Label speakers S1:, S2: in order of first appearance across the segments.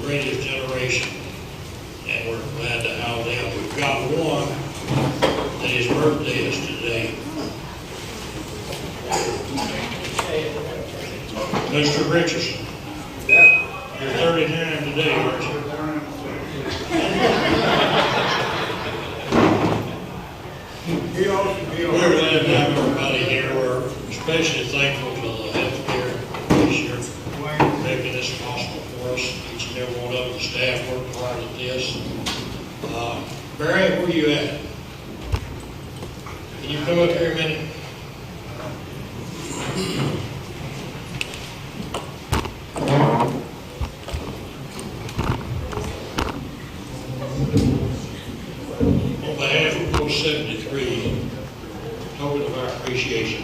S1: greatest generation, and we're glad to have them. We've got one that his birthday is today. Mr. Richardson, you're 39 today, aren't you? We're glad to have everybody here. We're especially thankful to the healthcare commissioner for making this possible for us. Each and every one of the staff worked hard at this. Barry, where you at? Can you come up here a minute? On behalf of Post 73, token of our appreciation.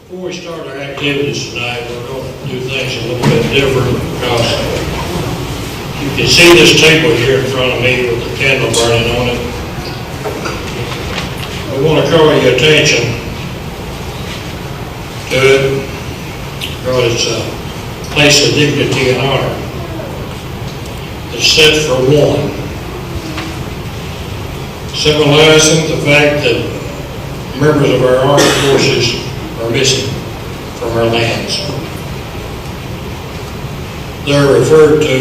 S1: Before we start our activities tonight, we're going to do things a little bit different because you can see this table here in front of me with the candle burning on it. I want to call your attention to it because it's a place of dignity and honor. It's set for one, symbolizing the fact that members of our armed forces are missing from our lands. They're referred to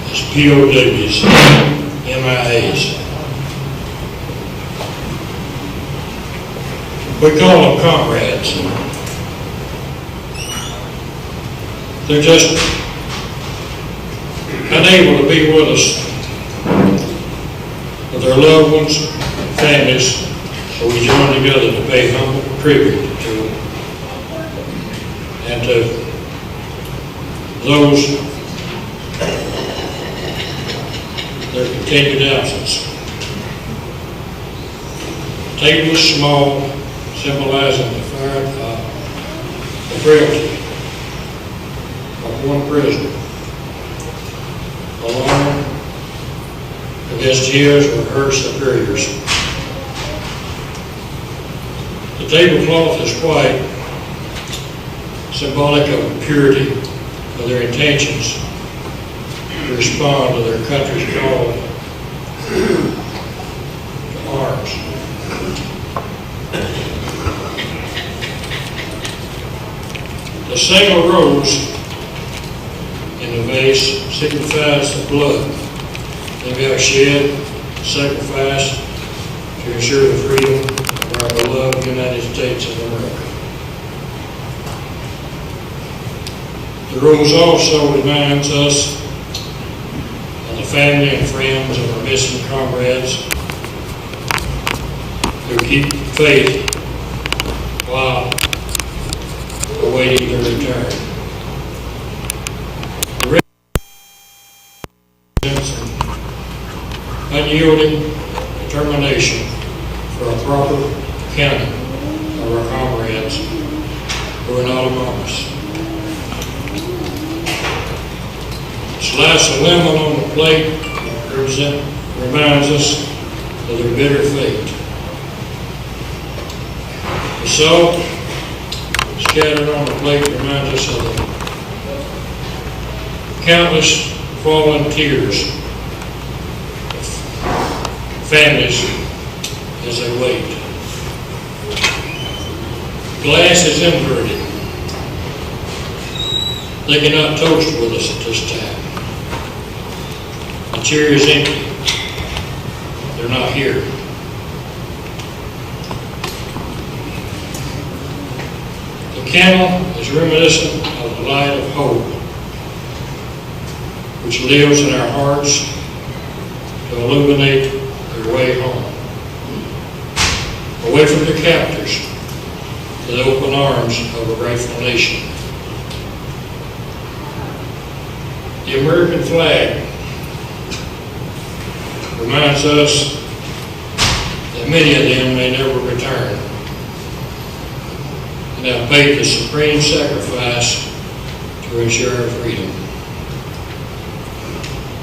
S1: as POWs, MIAs. We call them comrades. They're just unable to be with us with their loved ones and families, so we join together to pay humble tribute to them and to those their continued absence. The table is small, symbolizing the frailty of one prisoner, alone against his or her superiors. The tablecloth is white, symbolic of purity of their intentions to respond to their country's call to arms. The single rose in the vase signifies the blood they have shed, sacrificed to ensure the freedom of our beloved United States of America. The rose also reminds us of the family and friends of our missing comrades who keep faith while awaiting their return. The unyielding determination for a proper counting of our comrades who are not among us. Slice of lemon on the plate reminds us of their bitter fate. The salt scattered on the plate reminds us of the countless fallen tears of families as they wait. Glass is inverted. They cannot toast with us at this time. The chair is empty. They're not here. The candle is reminiscent of the light of hope, which lives in our hearts to illuminate their way home, away from their captors, to the open arms of a grateful nation. The American flag reminds us that many of them may never return and have paid the supreme sacrifice to ensure our freedom.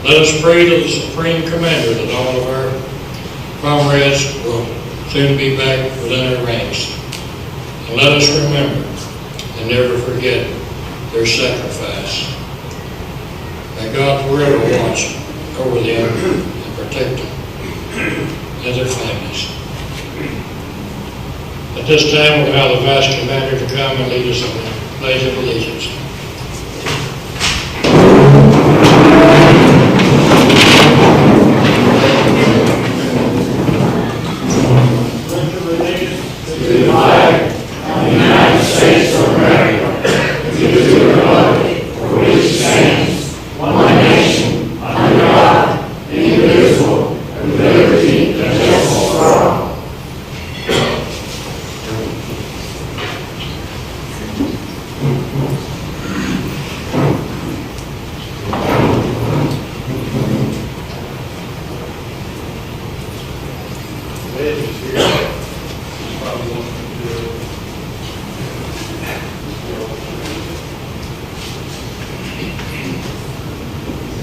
S1: Let us pray to the Supreme Commander that all of our comrades will soon be back within our ranks. And let us remember and never forget their sacrifice. May God forever watch over them and protect them and their families. At this time, we'll have the Vice Commander to come and lead us on the Pledge of Allegiance.
S2: To the flag of the United States of America, and to the republic for which it stands, one nation, under God, indivisible, with liberty and justice for all.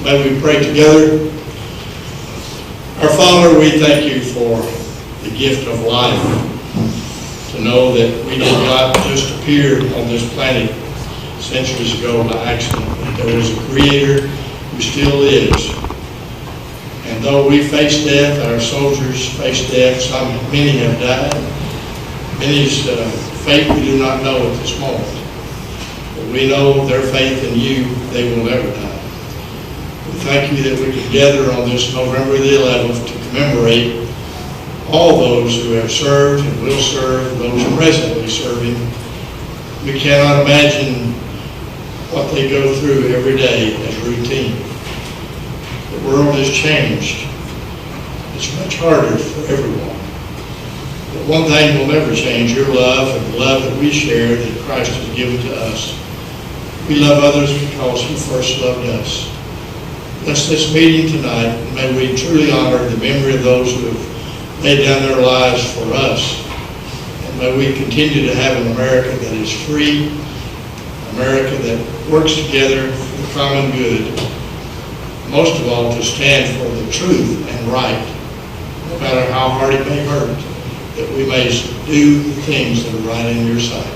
S3: May we pray together. Our Father, we thank you for the gift of life, to know that we did not just appear on this planet centuries ago by accident, but there was a Creator who still lives. And though we face death, our soldiers face death, many have died. Many's fate we do not know at this moment. But we know their faith in you, they will never die. We thank you that we can gather on this November the 11th to commemorate all those who have served and will serve, those presently serving. We cannot imagine what they go through every day as routine. The world has changed. It's much harder for everyone. But one thing will never change, your love and the love that we share that Christ has given to us. We love others because he first loved us. Bless this meeting tonight, and may we truly honor the memory of those who have laid down their lives for us. And may we continue to have an America that is free, America that works together for the common good. Most of all, to stand for the truth and right, no matter how hard it may hurt, that we may do the things that are right in your sight.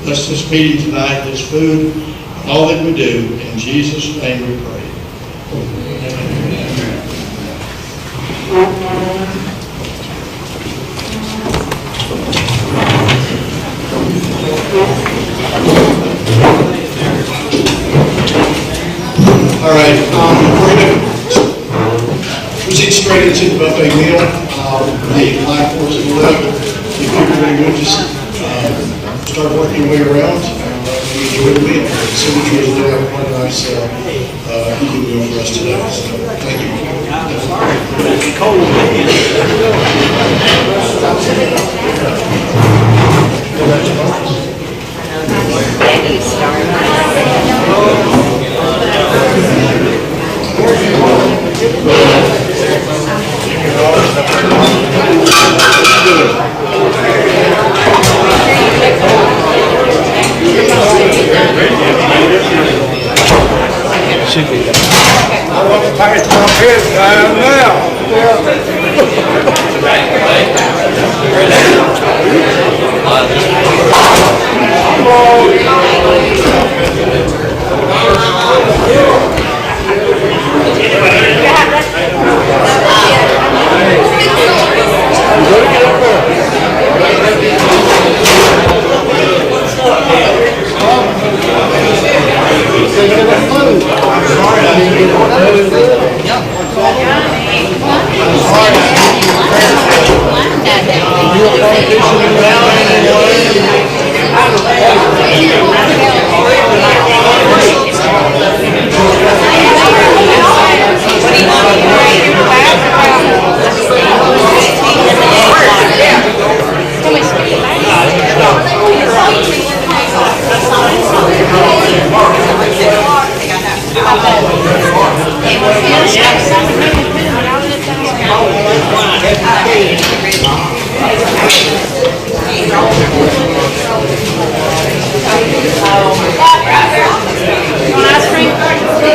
S3: Bless this meeting tonight, this food, and all that we do. In Jesus' name we pray.
S4: All right, we're going to proceed straight into the buffet meal. The platforms in the left, if everybody would just start working your way around and enjoy the meal. So much was there, quite a nice eating meal for us today. So, thank you.
S5: I want to pass my head down now.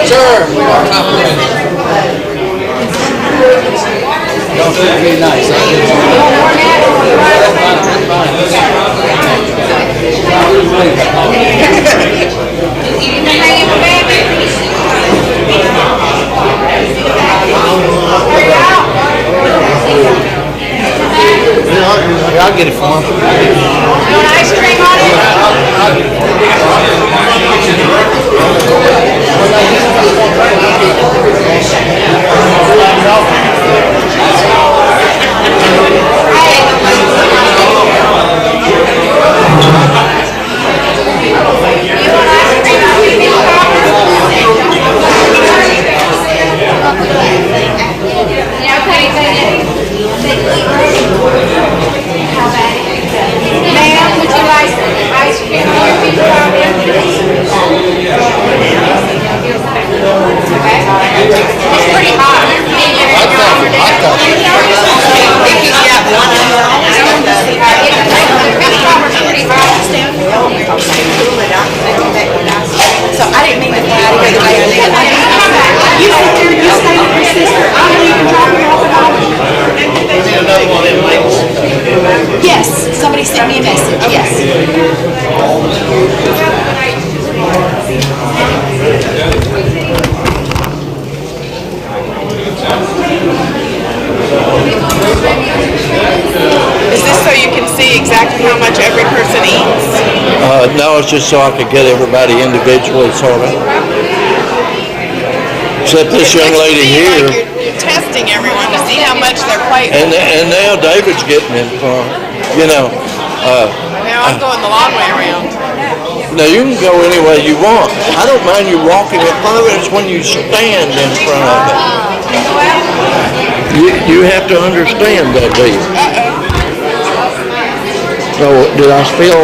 S6: Sure. Very nice. Yeah, I'll get it for him.
S2: You want ice cream on Ma'am, would you like ice cream or peach cobbler? Okay. It's pretty hot.
S7: So I didn't mean to fly out of the way. You sit there, you stay with your sister. I'm leaving, dropping off and all. Yes, somebody sent me a message, yes.
S8: Is this so you can see exactly how much every person eats?
S6: No, it's just so I could get everybody individually sorted. Except this young lady here.
S8: Like you're testing everyone to see how much their plate.
S6: And now David's getting it from, you know.
S8: Now I'm going the long way around.
S6: Now you can go any way you want. I don't mind you walking in front of it. It's when you stand in front of it. You have to understand that, do you? So did I spill?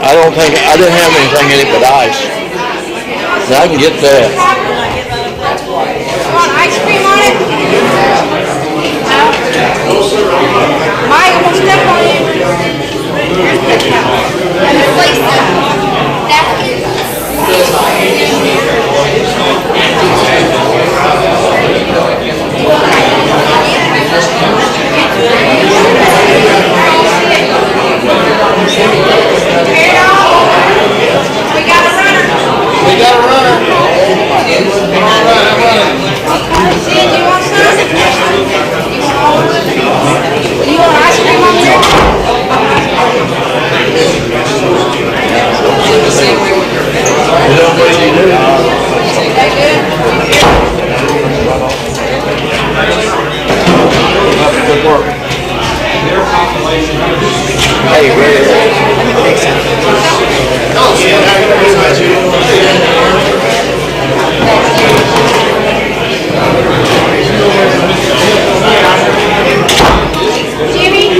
S6: I don't think, I didn't have anything in it but ice. Now I can get that.
S2: You want ice cream on it? No? Mike, we'll step on it. And the place We got a runner. Sid, you want some? You want ice cream on there? They good?
S6: Good work. Hey, Ray.
S2: Jimmy, you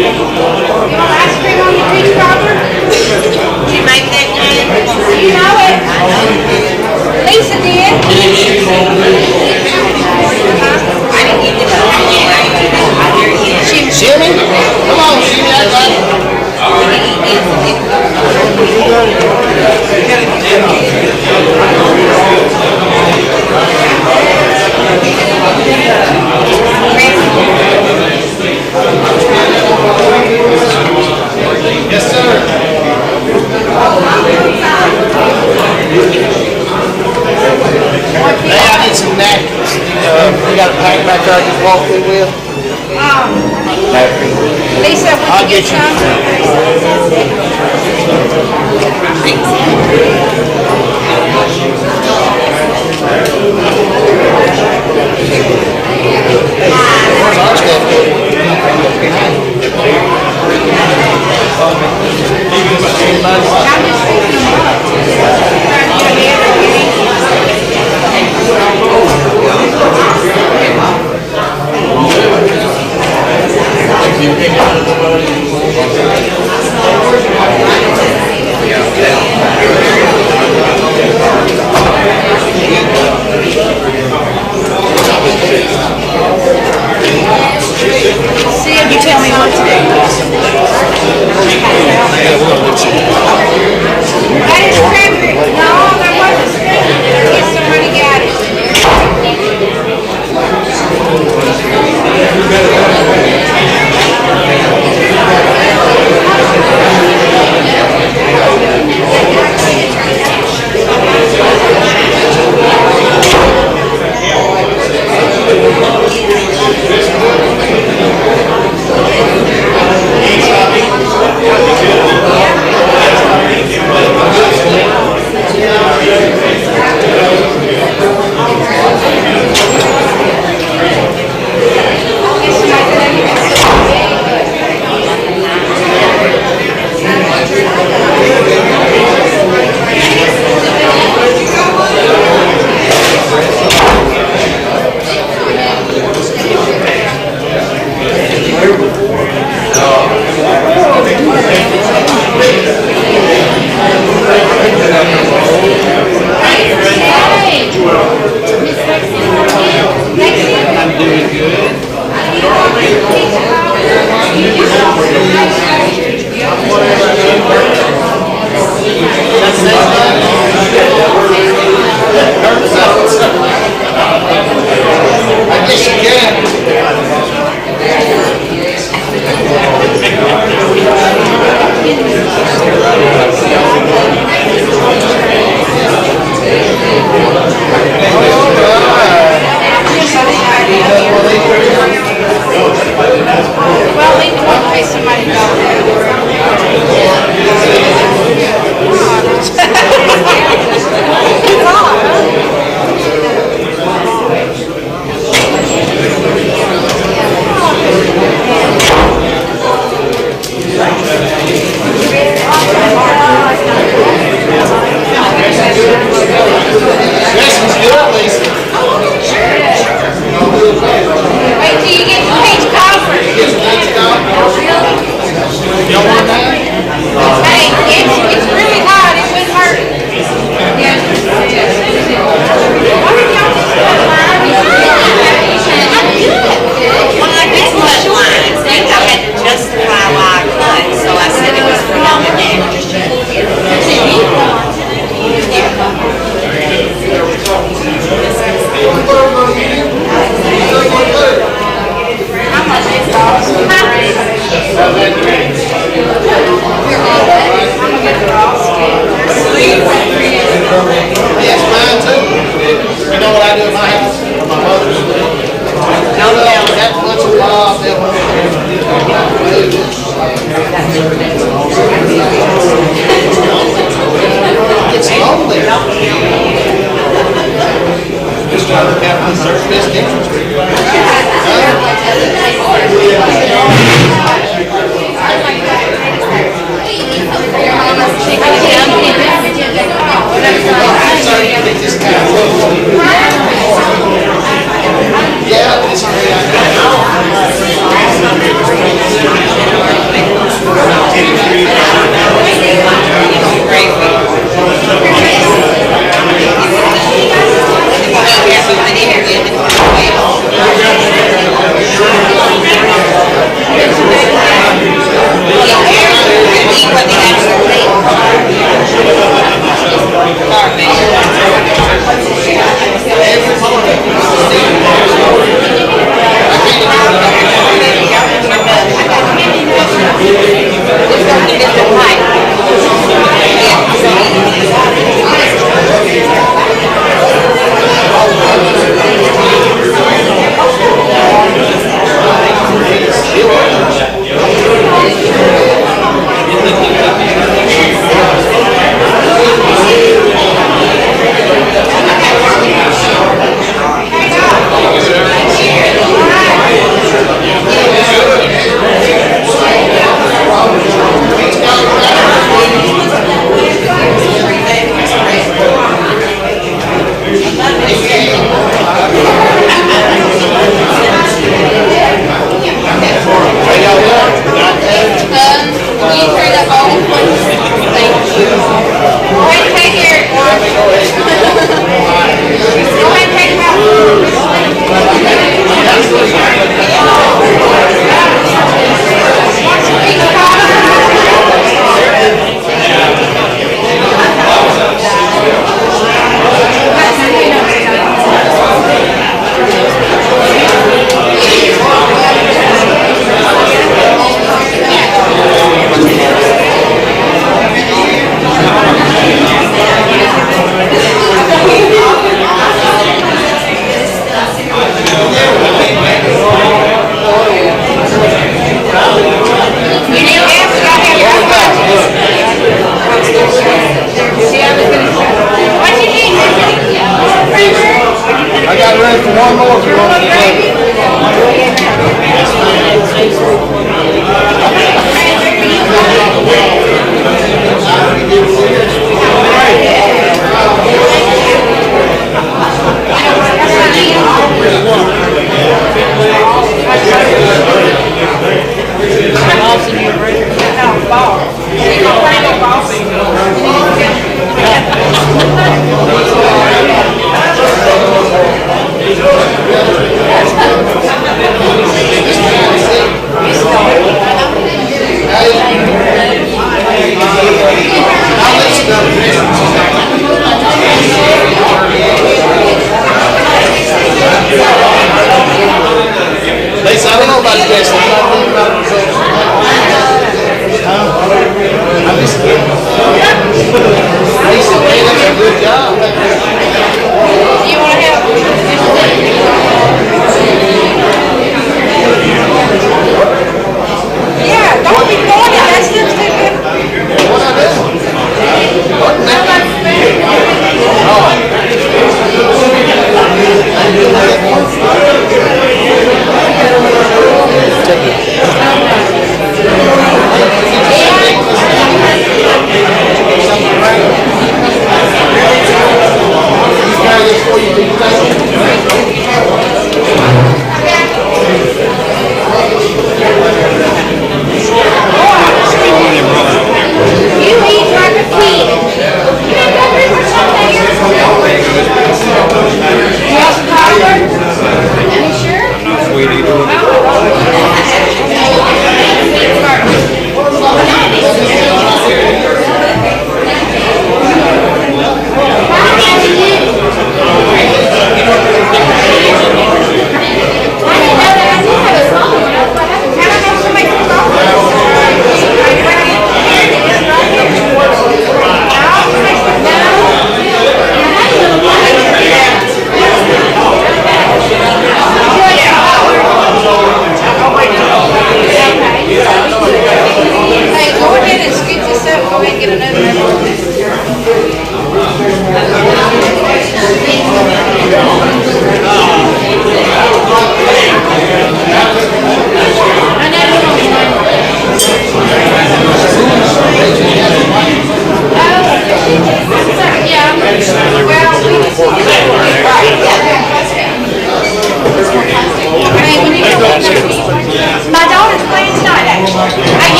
S2: want ice cream on your peach cobbler?
S7: Did you make that, Jen?
S2: You know it. Lisa did.
S7: I didn't get the phone yet. I hear it yet.
S4: Jimmy? Come on, Jimmy, I got it. Yes, sir. Hey, I need some napkins. You got a pack back there I can walk through with?
S2: Lisa, would you get some?
S4: Where's our stuff?
S2: I'm just picking them up. Trying to get
S4: I was
S8: Well, leave it in case somebody wait till you get the peach cobbler. Hey, it's really hot. It wouldn't hurt. Why did y'all just put mine? I'm good.
S7: Well, I guess what line, I had to justify why I cut, so I said it was for mom and dad.
S8: How much it costs? I'm gonna get the raw skin.
S4: Yes, mine too. You know what I do at my house, or my mother's? No, that much of love, that much it's lonely. Just trying to have my best interest. Yeah, it's great.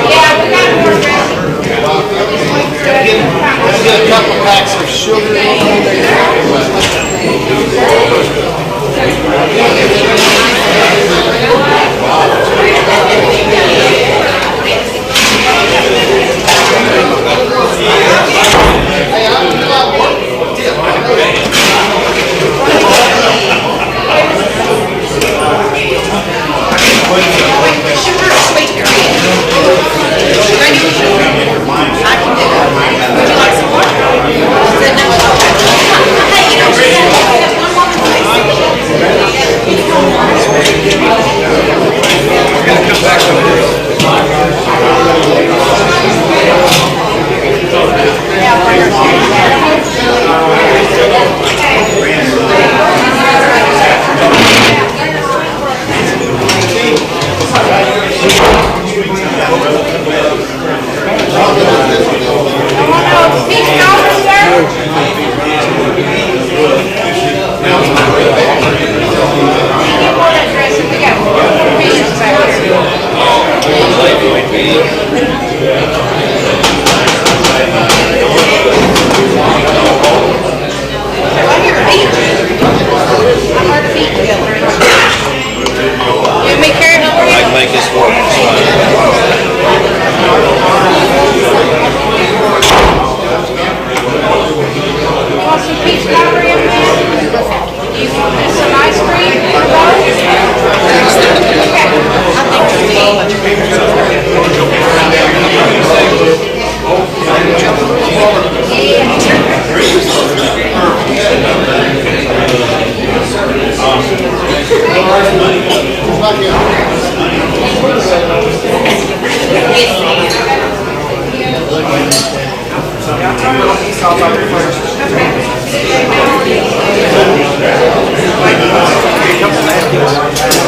S8: Yeah, we got more dressing.
S4: Get a couple packs of sugar.
S7: Sugar or sweet cream? Regular sugar. I can do it. Would you like some more? Is it no? Hey, you know, she has one more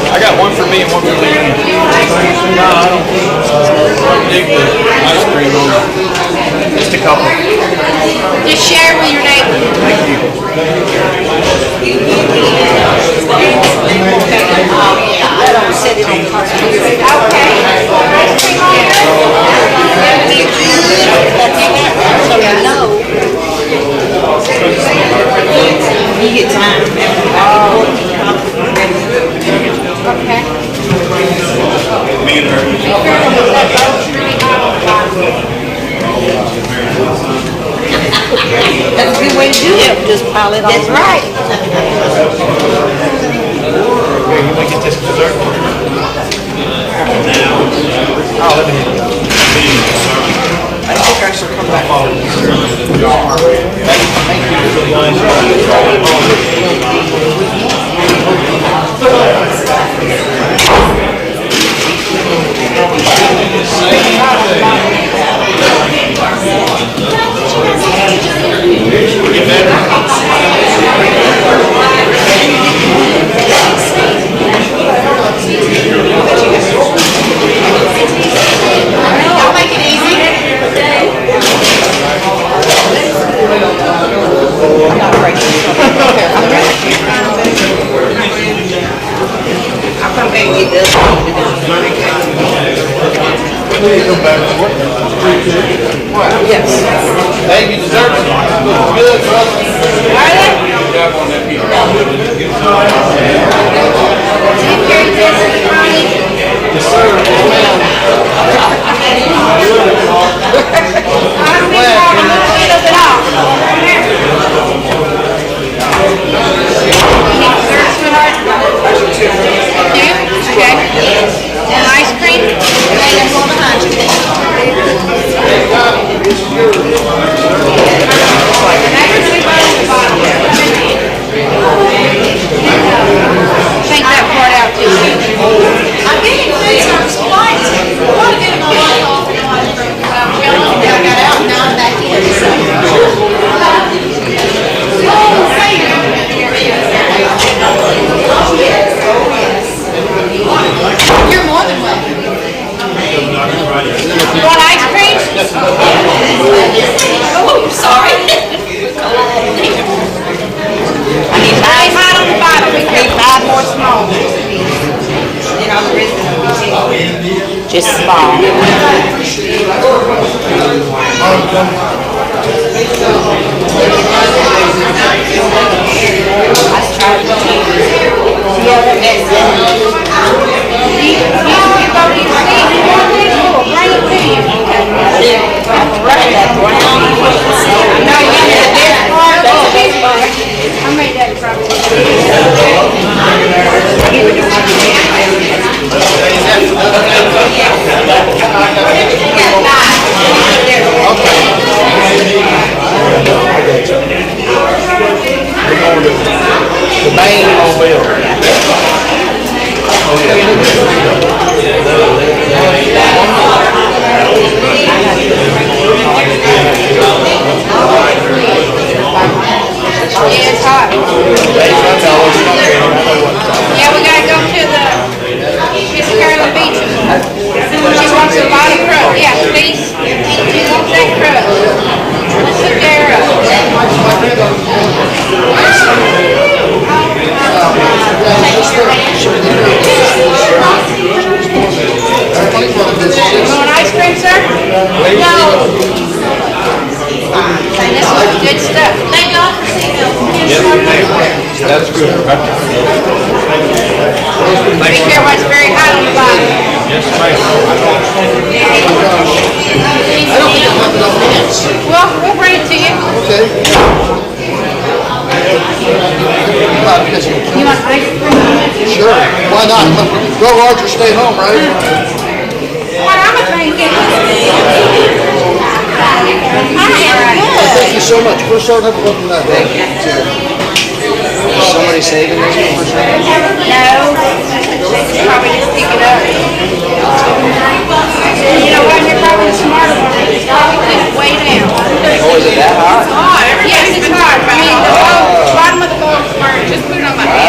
S6: I got one for me and one for Lee. No, I don't dig the ice cream on it. Just a couple.
S7: Just share with your neighbor.
S6: Thank you.
S7: Oh, yeah, I don't set it on purpose. Okay. So you know. You get time. Okay.
S6: Me and her.
S7: That's a good way to do it. Just pile it on. That's right.
S6: Here, you want to get this dessert? Oh, let me hit it. I think I should come back.
S7: Y'all make it easy. I'm not breaking it. I'll come back and get this. Yes.
S4: Thank you, dessert. Good, brother.
S7: Are they? Do you carry this, Ronnie?
S4: Yes, sir.
S7: I don't need more. I'm going to clean up it all. Dessert, sweetheart? You? Okay. And ice cream? Lay them on behind you. And that's really right on the bottom there. this fall. I tried to keep yeah, that's it. You go to your seat, you want this, we'll bring it to you. I'm right that brown. I know you had this part, that's a big part. I made that probably.
S6: The main mobile.
S7: Yeah, it's hot. Yeah, we gotta go to the Miss Carolyn Beach. She wants a lot of crust. Yeah, please. She wants that crust. Let's hook her up. You want ice cream, sir? No. This is good stuff. Thank God for seeing you.
S6: That's good.
S7: Be careful, it's very hot on the bottom.
S6: Yes, ma'am.
S7: Well, we'll bring it to you.
S4: Okay.
S7: You want ice cream?
S4: Sure, why not? Grow large or stay home, right?
S7: What I'm thinking.
S4: Thank you so much. We're starting up looking at that. Thank you. Is somebody saving this one for sure?
S7: No, probably just pick it up. You know what, you're probably the smarter one. It's probably just way down.
S6: Oh, is it that hot?
S7: Yes, it's hard. I mean, the bottom of the bowl is burnt. Just put it on my hand.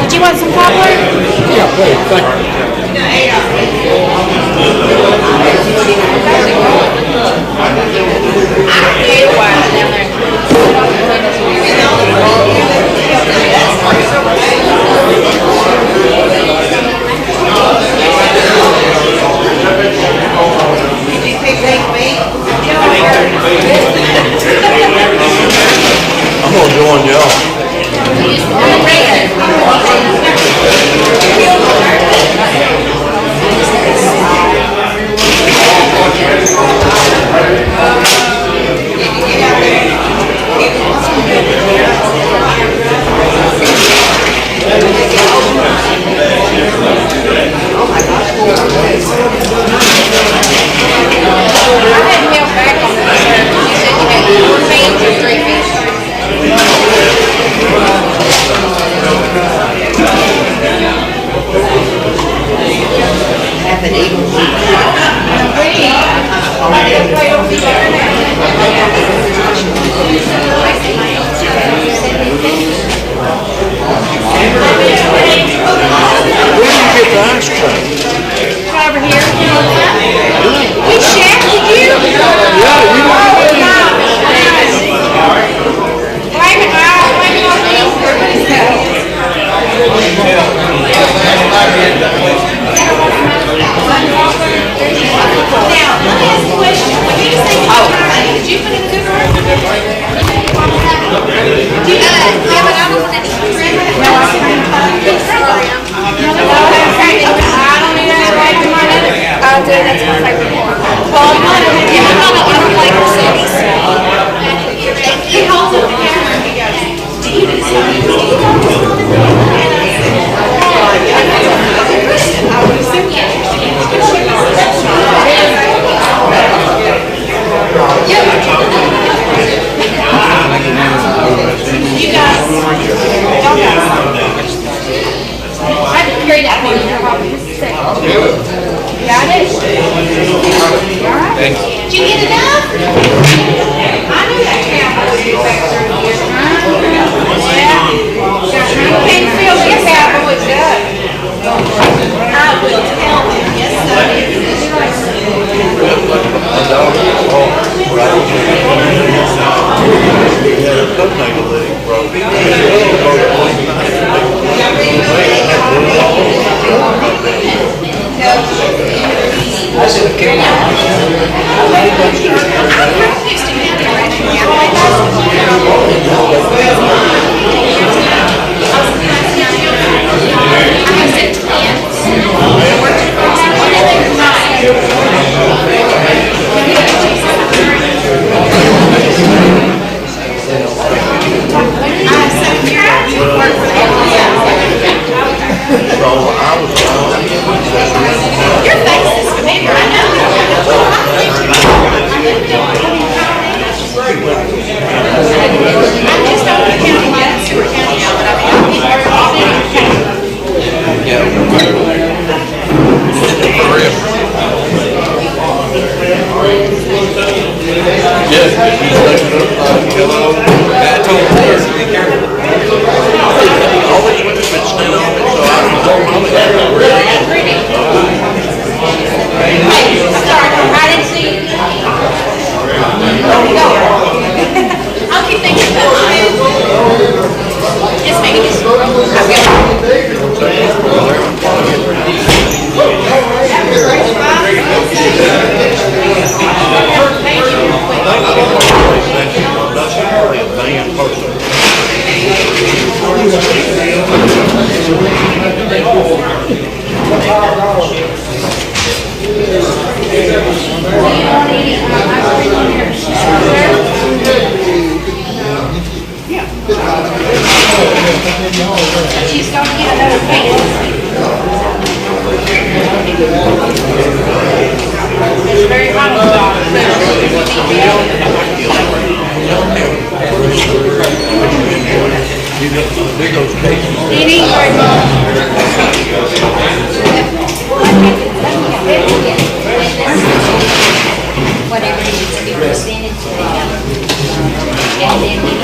S7: Did you want some popcorn?
S6: Yeah, great, thank you. I'm gonna join y'all.
S8: I'll do, that's my favorite part. Well, I don't like the cities. He holds up the camera and he goes, do you do something? I would assume that. You guys, y'all I have to carry that for you. Got it? All right. Did you get enough? I knew that camera would be back there. Yeah. You can't feel this cowboy's up. I will tell him, yes, your face is familiar, I know. I'm just over the county, yeah, Stewart County now, but I've been all I didn't see you. I'll keep thinking about it. Yes, maybe this she's going to get another face. It's very hot on the dog. Whatever needs to be presented to them. And then we can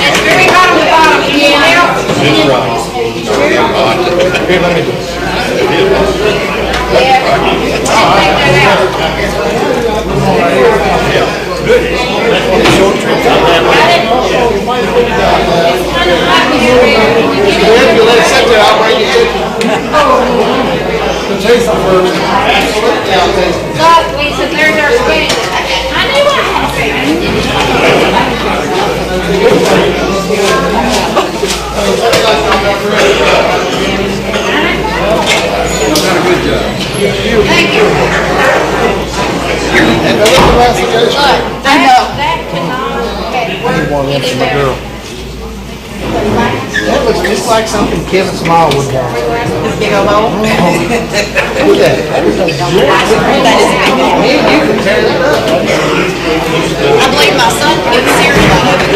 S8: It's very hot on the bottom. Can you help?
S3: Here, let me do it.
S8: Yeah. Take that out. Got it? It's kind of hot here.
S4: You let it sit there, I'll bring it in. Taste it first.
S8: Look, Lisa, there's our spoon. I knew I had a Thank you. Look, I know. That cannot work any better.
S4: That looks just like something Kevin Small would have.
S7: Big old hole.
S4: Look at that.
S7: That is a big hole.
S4: Man, you can tear that up.
S7: I believe my son can get cereal out of it.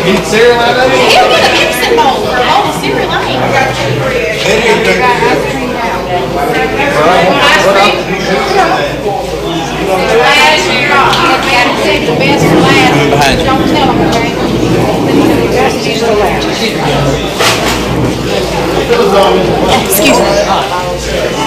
S4: Eat cereal out of it?
S7: He'll get a mixing bowl for a bowl of cereal. I ain't got ice cream last year. I said the best for last. Don't tell them, okay? Excuse me.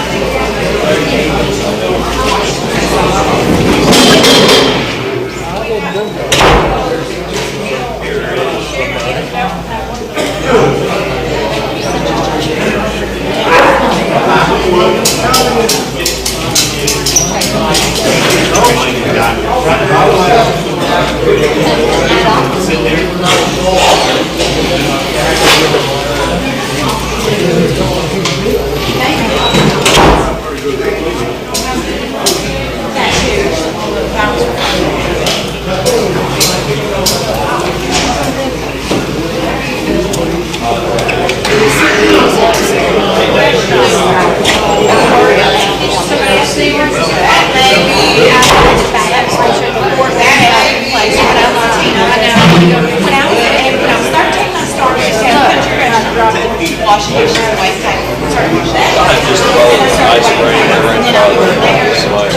S6: ice cream or grandfather. So like,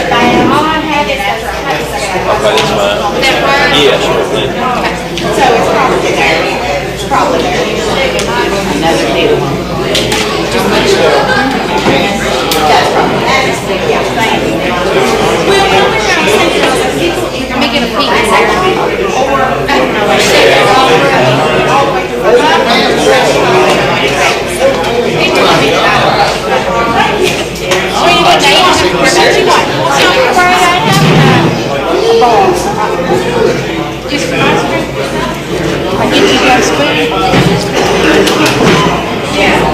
S8: All I have is those cups.
S6: okay, that's fine.
S8: That work?
S6: Yeah, sure thing.
S7: So it's probably there. It's probably there. Another needle one. Just make sure. That's probably, yeah, thank you.
S8: Well, we're trying to send it out so people, let me get a peek. Just ice cream? I give you guys spoon. Yeah.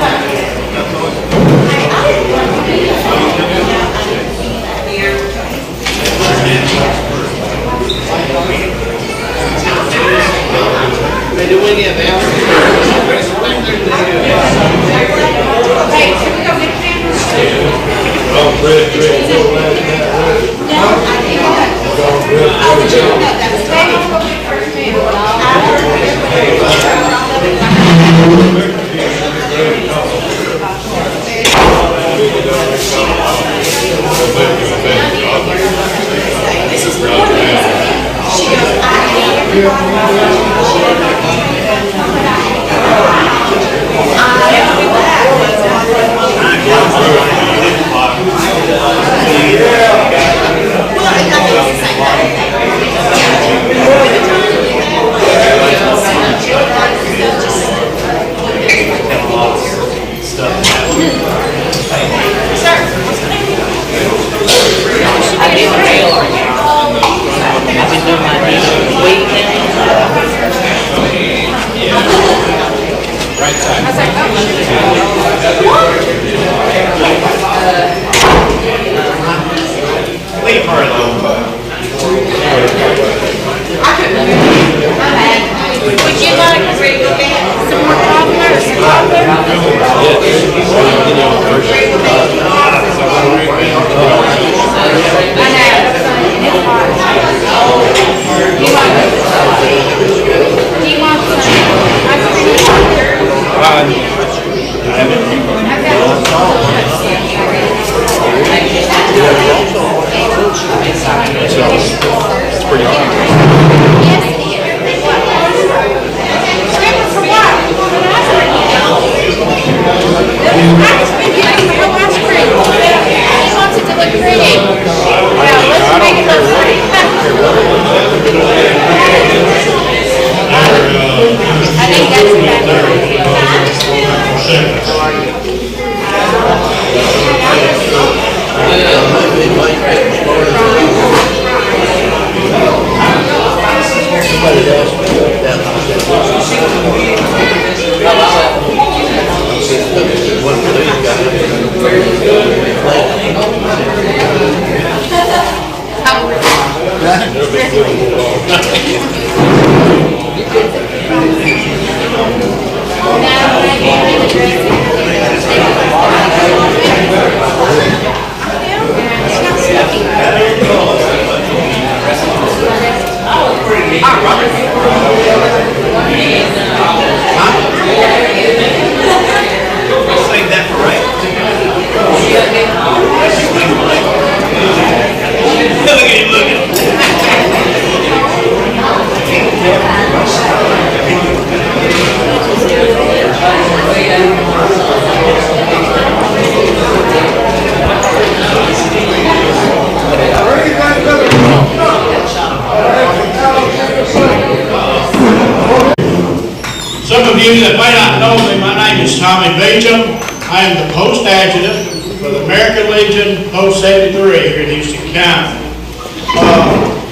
S3: I am the post adjutant for the American Legion Post 73 here in Houston County.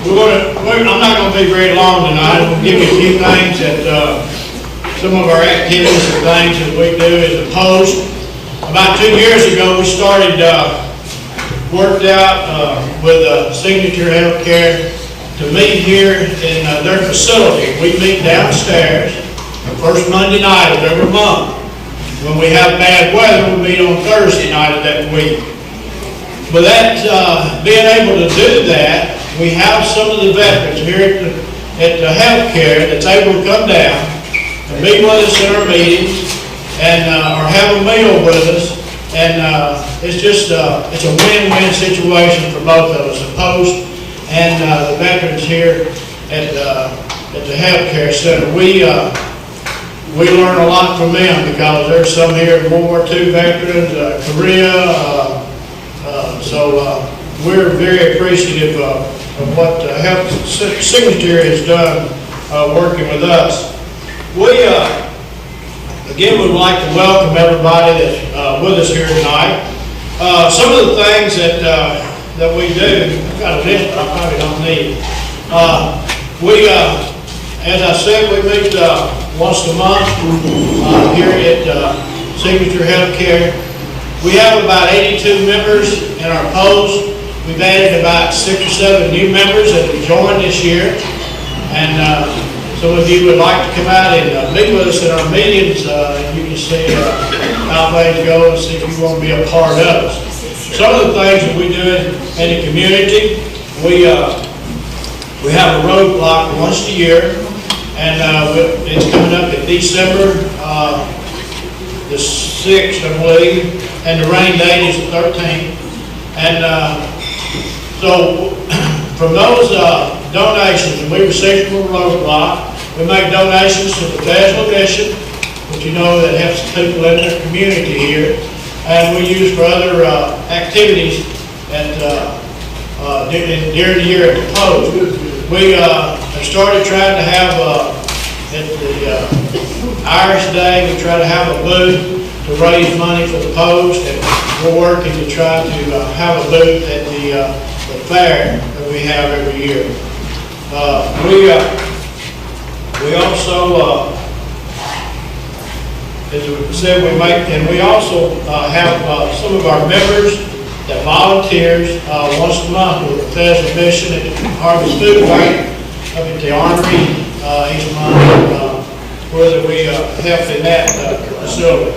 S3: I'm not going to be very long tonight. I'm going to give you a few things that some of our activities and things that we do as a post. About 2 years ago, we started worked out with Signature Healthcare to meet here in their facility. We meet downstairs the first Monday night of every month. When we have bad weather, we meet on Thursday night of that week. But that, being able to do that, we have some of the veterans here at the healthcare that's able to come down and meet with us in our meetings and or have a meal with us
S9: And it's just, it's a win-win situation for both of us, the post and the veterans here at the healthcare center. We learn a lot from them because there's some here in World War II veterans, Korea, so we're very appreciative of what the Health Secretary has done working with us. We, again, would like to welcome everybody that's with us here tonight. Some of the things that we do, I've got a list, but I probably don't need. As I said, we meet once a month here at Signature Healthcare. We have about 82 members in our post. We've added about 6 or 7 new members that have joined this year. And so if you would like to come out and meet with us in our meetings, you can see how things go and see if you want to be a part of us. Some of the things that we do in the community, we have a road block once a year, and it's coming up in December the 6th, I believe, and the rain date is the 13th. And so from those donations that we receive from a road block, we make donations to the Bethesda Mission, which you know that helps people in their community here, and we use for other activities during the year at the post. We have started trying to have at the Irish Day, we try to have a booth to raise money for the post, and we're working to try to have a booth at the fair that we have every year. We also, as we said, we also have some of our members that volunteers once a month with the Bethesda Mission at the Harvest Food Bank up at the Armory each month, where we help in that facility.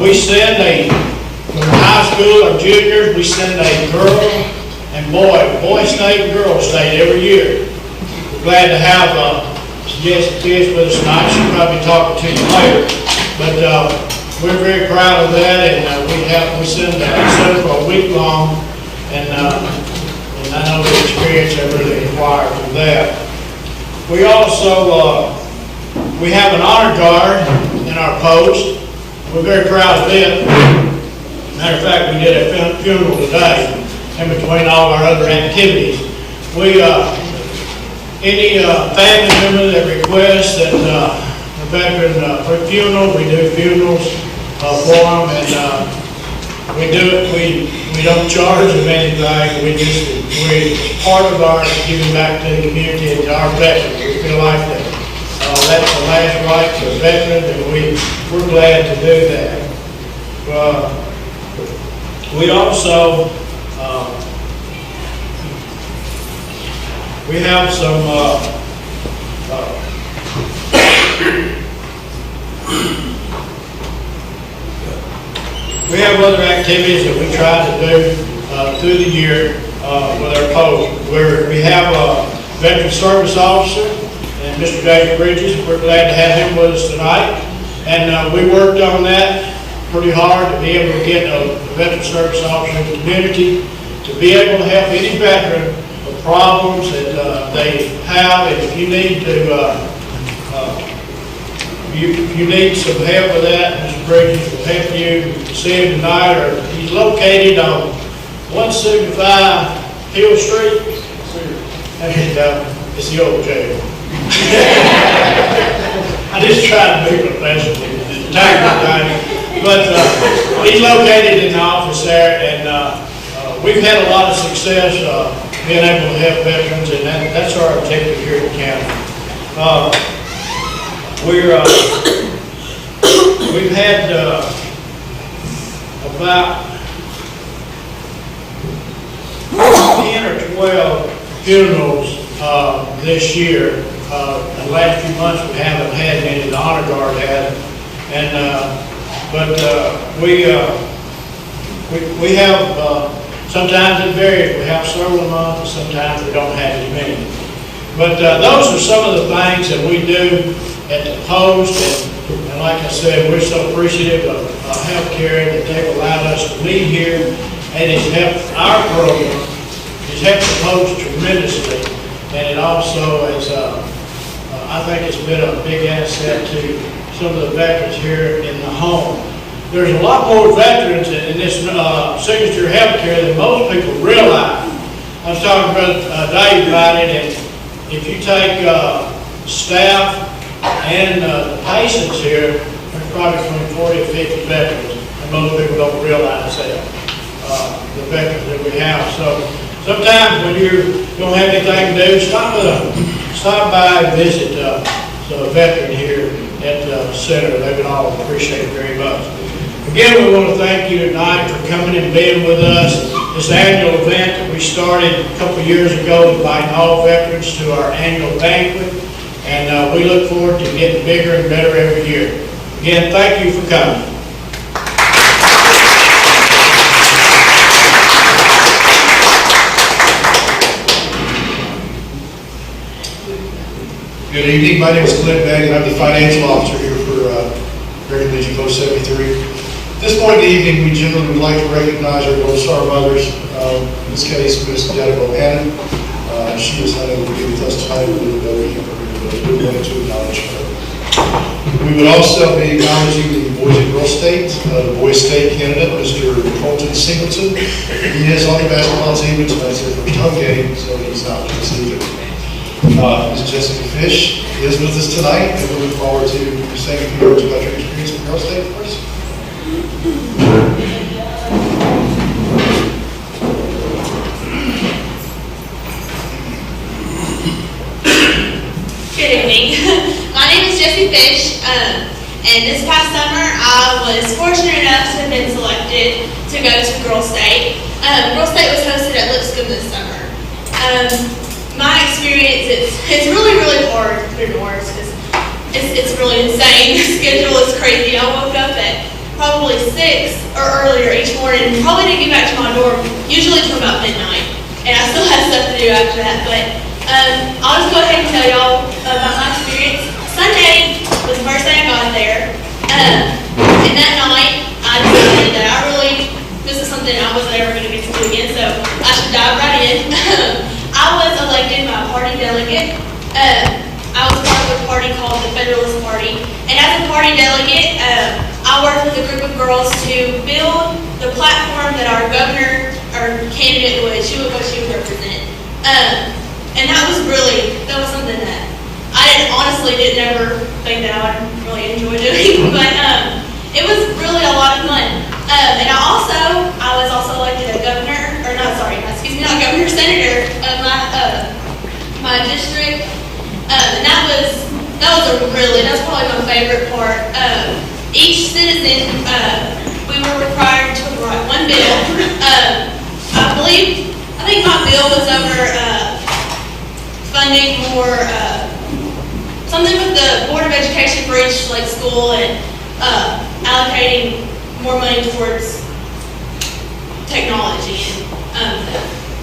S9: We send from high school or juniors, we send a girl and boy state and girl state every year. We're glad to have Jessica Fish with us tonight. She'll probably talk to you later, but we're very proud of that, and we send that for a week long, and I know the experience I really acquired from that. We also we have an honor guard in our post. We're very proud of it. Matter of fact, we did a funeral today in between all our other activities. We any family member that requests that a veteran for funeral, we do funerals for them, and we do it. We don't charge them anything. It's part of our giving back to the community and to our veterans. We feel like that that's the last right to a veteran, and we're glad to do that. We also we have some we have other activities that we try to do through the year with our post. We have a veteran service officer, and Mr. James Bridges. We're glad to have him with us tonight. And we worked on that pretty hard to be able to get a veteran service officer in the community to be able to help any veteran with problems that they have. And if you need to, if you need some help with that, Mr. Bridges will help you. See him tonight, or he's located on 175 Hill Street. And it's the old jail. I just tried to be professional, but he's located in the office there, and we've had a lot of success being able to help veterans, and that's our objective here at the county. We've had about 10 or 12 funerals this year. The last few months we haven't had any. The honor guard has, but we have sometimes it varies. We have several a month, and sometimes we don't have as many. But those are some of the things that we do at the post, and like I said, we're so appreciative of healthcare that they've allowed us to meet here, and it's helped our program. It's helped the folks tremendously, and it also is, I think it's been a big asset to some of the veterans here in the home. There's a lot more veterans in this Signature Healthcare than most people realize. I was talking to Dave about it, and if you take staff and patients here, there's probably between 40 and 50 veterans, and most people don't realize that, the veterans that we have. So sometimes when you don't have anything to do, stop by and visit the veteran here at the center. They would all appreciate it very much. Again, we want to thank you tonight for coming and being with us. This annual event that we started a couple years ago, inviting all veterans to our annual banquet, and we look forward to getting bigger and better every year. Again, thank you for coming.
S4: Good evening. My name is Clint Begg, and I'm the financial officer here for American Legion Post 73. At this point in the evening, we generally would like to recognize our Gold Star mothers. In this case, Ms. Detta Bohannon. She is unable to be with us tonight. We would like to acknowledge her. We would also be acknowledging the Boys and Girls State, the Boys State candidate, Mr. Colton Singleton. He is on the basketball team, but tonight's his first home game, so he's not with us either. Ms. Jessica Fish is with us tonight, and we look forward to saying a few words about your experience with Girls State first.
S8: Good evening. My name is Jessie Fish, and this past summer I was fortunate enough to have been selected to go to Girl State. Girl State was hosted at Lipscomb this summer. My experience, it's really, really hard to put in words because it's really insane. The schedule is crazy. I woke up at probably 6 or earlier each morning, and probably didn't get back to my dorm usually till about midnight, and I still had stuff to do after that. But I'll just go ahead and tell y'all about my experience. Sunday was the first day I got there, and that night I decided that this is something I wasn't ever going to get to do again, so I should dive right in. I was elected by a party delegate. I was part of a party called the Federalist Party, and as a party delegate, I worked with a group of girls to build the platform that our governor or candidate what she would represent. And that was something that I honestly didn't ever think that I would really enjoy doing, but it was really a lot of fun. And I was also elected a senator of my district, and that was probably my favorite part. Each citizen, we were required to write one bill. I think my bill was over funding more, something with the Board of Education for each school, and allocating more money towards technology.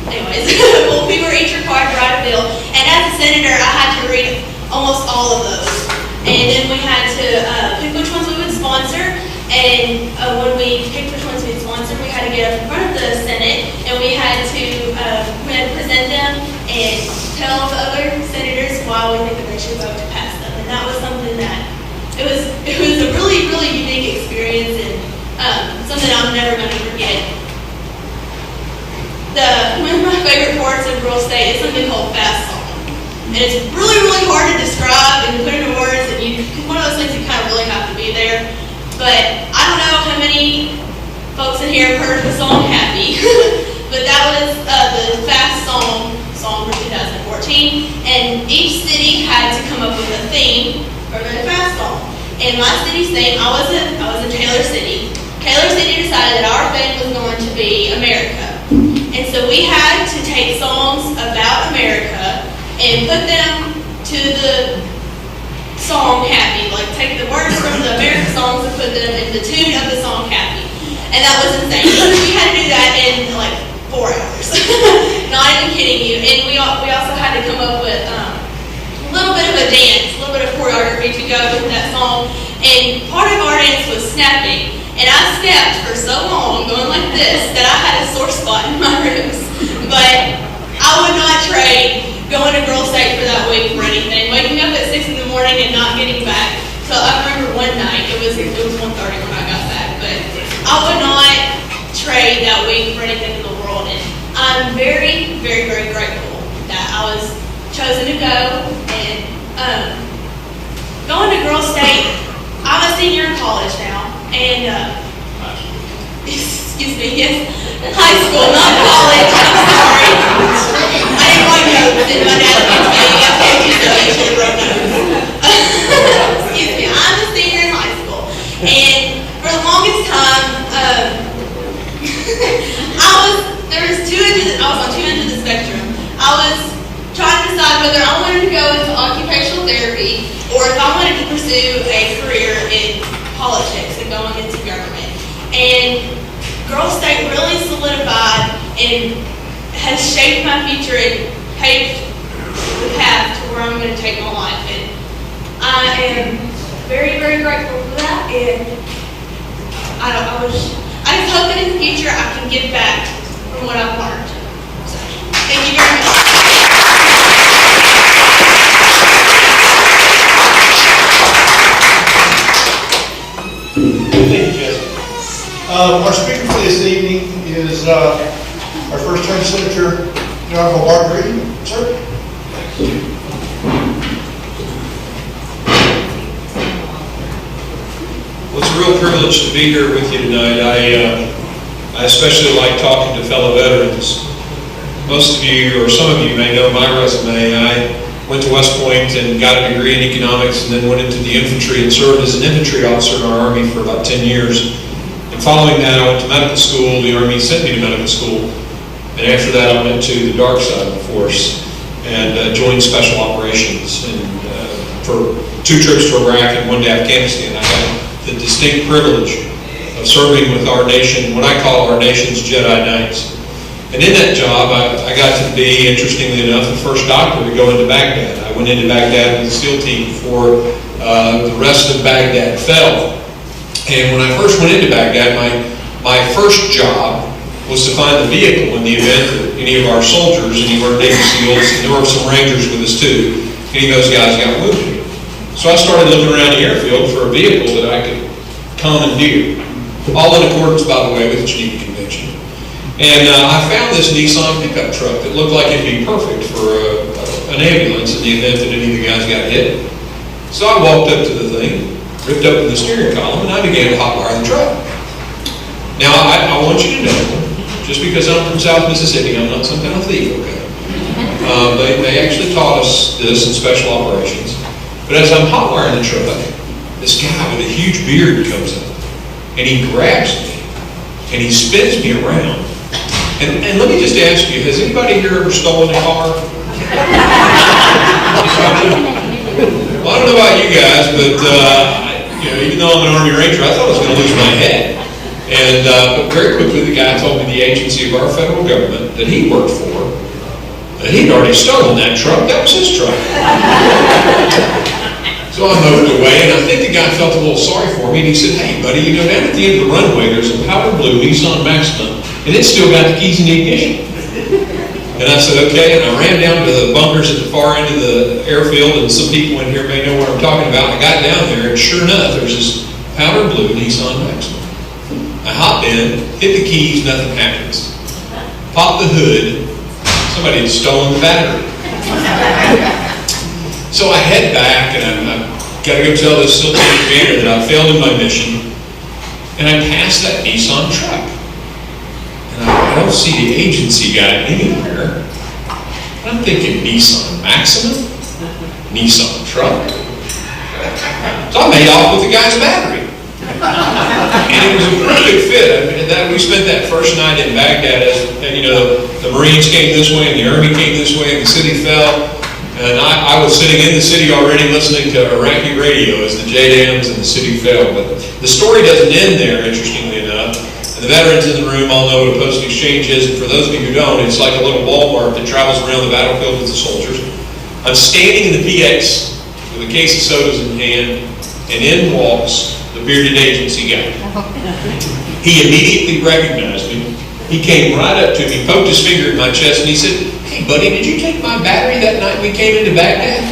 S8: Anyways, well, we were each required to write a bill, and as a senator, I had to read almost all of those. And then we had to pick which ones we would sponsor, and when we picked which ones we'd sponsor, we had to get up in front of the Senate, and we had to present them and tell the other senators why we think that they should vote to pass them. And that was something that, it was a really, really unique experience, and something I'm never going to forget. One of my favorite parts of Girl State is something called Fast Song. And it's really, really hard to describe and put into words, and one of those things you kind of really have to be there. But I don't know how many folks in here have heard of the song Happy, but that was the Fast Song for 2014. And each city had to come up with a theme for their Fast Song. And my city's theme, I was in Taylor City. Taylor City decided that our theme was going to be America. And so we had to take songs about America and put them to the song Happy. Take the words from the American songs and put them in the tune of the song Happy. And that was insane. We had to do that in 4 hours. Not even kidding you. And we also had to come up with a little bit of a dance, a little bit of choreography to go with that song. And And part of our dance was snapping. And I snapped for so long, going like this, that I had a sore spot in my ribs. But I would not trade going to Girl State for that week for anything. Waking up at 6 in the morning and not getting back. So I remember one night, it was 1:30 when I got back, but I would not trade that week for anything in the world. And I'm very, very, very grateful that I was chosen to go. And going to Girl State, I'm a senior in college now, and excuse me, yes, high school, not college. I'm sorry. I didn't write notes, and my dad can tell you, I told you so. You should have wrote notes. Excuse me, I'm a senior in high school, and for the longest time, I was on two ends of the spectrum. I was trying to decide whether I wanted to go into occupational therapy or if I wanted to pursue a career in politics and going into government. And Girl State really solidified and has shaped my future and paved the path to where I'm going to take my life. And I am very, very grateful for that. And I just hope that in the future I can give back from what I've learned. So, thank you very much.
S9: Thank you, Jessica. Our speaker for this evening is our first-term Senator, the Honorable Mark Reed. Sir?
S10: Well, it's a real privilege to be here with you tonight. I especially like talking to fellow veterans. Most of you, or some of you, may know my resume. I went to West Point and got a degree in economics and then went into the infantry and served as an infantry officer in our Army for about 10 years. And following that, I went to medical school. The Army sent me to medical school. And after that, I went to the dark side of the force and joined Special Operations and for 2 trips to Iraq and 1 to Afghanistan. I got the distinct privilege of serving with our nation, what I call our nation's Jedi Knights. And in that job, I got to be, interestingly enough, the first doctor to go into Baghdad. I went into Baghdad with the SEAL team before the rest of Baghdad fell. And when I first went into Baghdad, my first job was to find the vehicle in the event that any of our soldiers, any of our Navy SEALs, and there were some Rangers with us too, any of those guys got wounded. So I started looking around the airfield for a vehicle that I could commandeer, all in accordance, by the way, with the Geneva Convention. And I found this Nissan pickup truck that looked like it'd be perfect for an ambulance in the event that any of the guys got hit. So I walked up to the thing, ripped open the steering column, and I began to hotwire the truck. Now, I want you to know, just because I'm from South Mississippi, I'm not some kind of thief, okay? They actually taught us this in Special Operations. But as I'm hotwiring the truck, this guy with a huge beard comes up, and he grabs me, and he spins me around. And let me just ask you, has anybody here ever stolen a car? Well, I don't know about you guys, but even though I'm an Army Ranger, I thought I was going to lose my head. And but very quickly, the guy told me the agency of our federal government that he worked for, that he'd already stolen that truck. That was his truck. So I moved away, and I think the guy felt a little sorry for me, and he said, "Hey, buddy, down at the end of the runway, there's a powder blue Nissan Maxima, and it's still got the keys in the ignition." And I said, "Okay," and I ran down to the bunkers at the far end of the airfield, and some people in here may know what I'm talking about. I got down there, and sure enough, there's this powder blue Nissan Maxima. I hopped in, hit the keys, nothing happens. Pop the hood, somebody had stolen the battery. So I head back, and I've got to go tell this SEAL team commander that I failed in my mission, and I passed that Nissan truck. And I don't see the agency guy anywhere. I'm thinking Nissan Maxima, Nissan truck. So I made off with the guy's battery. And it was a perfect fit. I mean, we spent that first night in Baghdad as, the Marines came this way and the Army came this way and the city fell. And I was sitting in the city already listening to Iraqi radio as the JDAMs and the city fell. But the story doesn't end there, interestingly enough. And the veterans in the room all know what a post exchange is. And for those of you who don't, it's like a little Walmart that travels around the battlefield with the soldiers. I'm standing in the PX with a case of sodas in hand, and in walks the bearded agency guy. He immediately recognized me. He came right up to me, poked his finger in my chest, and he said, "Hey, buddy, did you take my battery that night we came into Baghdad?"